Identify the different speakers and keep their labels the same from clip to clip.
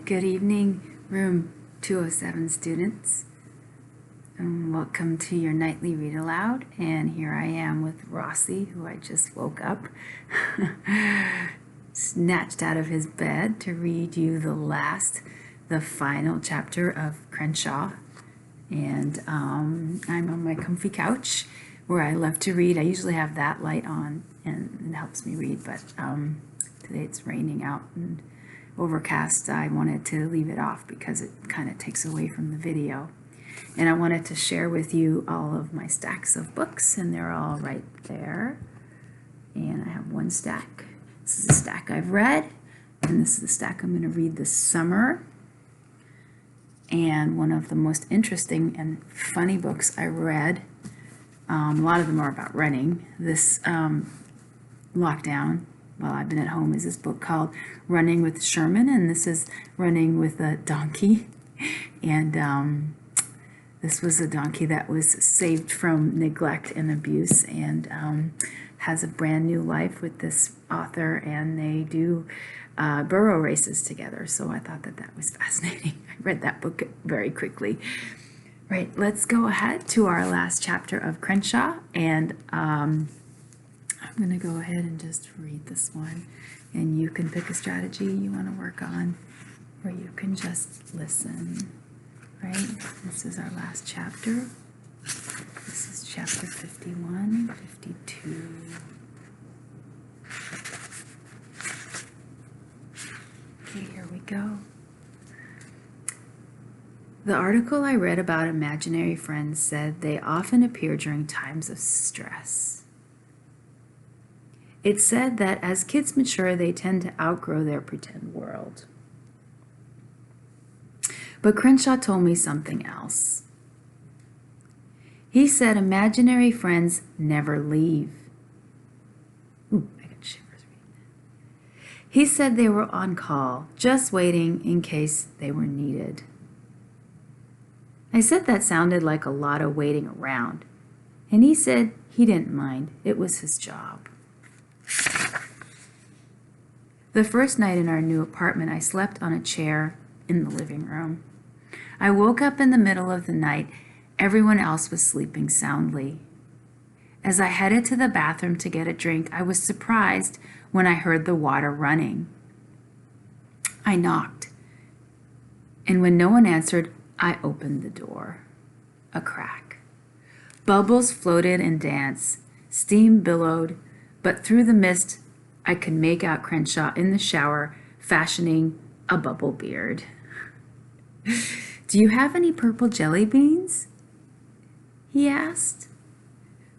Speaker 1: Good evening, room 207 students. Welcome to your nightly read aloud. And here I am with Rossi, who I just woke up, snatched out of his bed to read you the final chapter of Crenshaw. And I'm on my comfy couch where I love to read. I usually have that light on and it helps me read, but today it's raining out and overcast. I wanted to leave it off because it kind of takes away from the video. And I wanted to share with you all of my stacks of books, and they're all right there. And I have one stack. This is a stack I've read, and this is the stack I'm going to read this summer. And one of the most interesting and funny books I read, a lot of them are about running, this lockdown while I've been at home, is this book called Running with Sherman, and this is running with a donkey. And this was a donkey that was saved from neglect and abuse, and has a brand new life with this author, and they do burro races together. So I thought that was fascinating. I read that book very quickly. Right, let's go ahead to our last chapter of Crenshaw, and I'm going to go ahead and just read this one, and you can pick a strategy you want to work on, or you can just listen. Right, this is our last chapter. This is chapter 51, 52. Okay, here we go. The article I read about imaginary friends said they often appear during times of stress. It said that as kids mature, they tend to outgrow their pretend world. But Crenshaw told me something else. He said imaginary friends never leave. Ooh, I got shivers reading that. He said they were on call, just waiting in case they were needed. I said that sounded like a lot of waiting around, and he said he didn't mind. It was his job. The first night in our new apartment, I slept on a chair in the living room. I woke up in the middle of the night. Everyone else was sleeping soundly. As I headed to the bathroom to get a drink, I was surprised when I heard the water running. I knocked, and when no one answered, I opened the door. A crack. Bubbles floated and danced. Steam billowed, but through the mist, I could make out Crenshaw in the shower, fashioning a bubble beard. "Do you have any purple jelly beans?" he asked.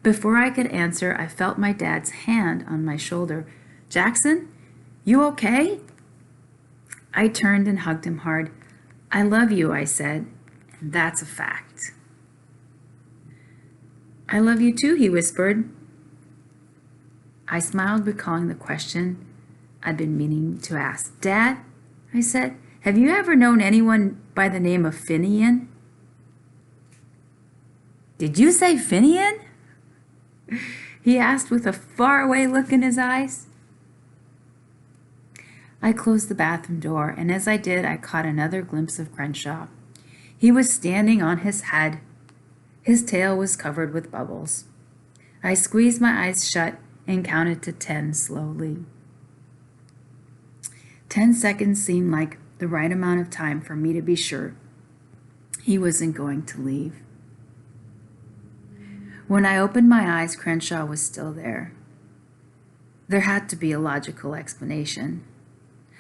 Speaker 1: Before I could answer, I felt my dad's hand on my shoulder. "Jackson, you okay?" I turned and hugged him hard. "I love you," I said, "and that's a fact." "I love you too," he whispered. I smiled, recalling the question I'd been meaning to ask. "Dad," I said, "have you ever known anyone by the name of Finian?" "Did you say Finian?" he asked with a faraway look in his eyes. I closed the bathroom door, and as I did, I caught another glimpse of Crenshaw. He was standing on his head. His tail was covered with bubbles. I squeezed my eyes shut and counted to 10 slowly. 10 seconds seemed like the right amount of time for me to be sure he wasn't going to leave. When I opened my eyes, Crenshaw was still there. There had to be a logical explanation.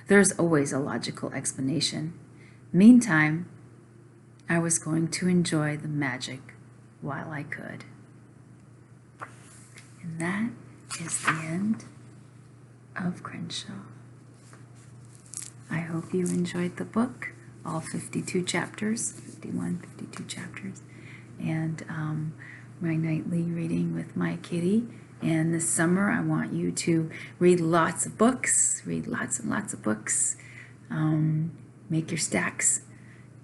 Speaker 1: There's always a logical explanation. Meantime, I was going to enjoy the magic while I could. And that is the end of Crenshaw. I hope you enjoyed the book, all 52 chapters, 51, 52 chapters, and my nightly reading with my kitty. And this summer, I want you to read lots of books, read lots and lots of books, make your stacks,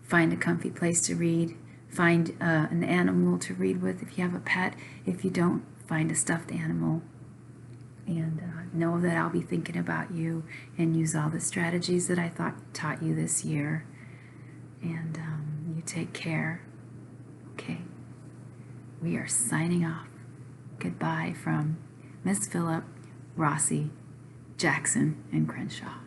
Speaker 1: find a comfy place to read, find an animal to read with if you have a pet. If you don't, find a stuffed animal. And know that I'll be thinking about you and use all the strategies that I taught you this year. And you take care. Okay. We are signing off. Goodbye from Miss Phillip, Rossi, Jackson, and Crenshaw.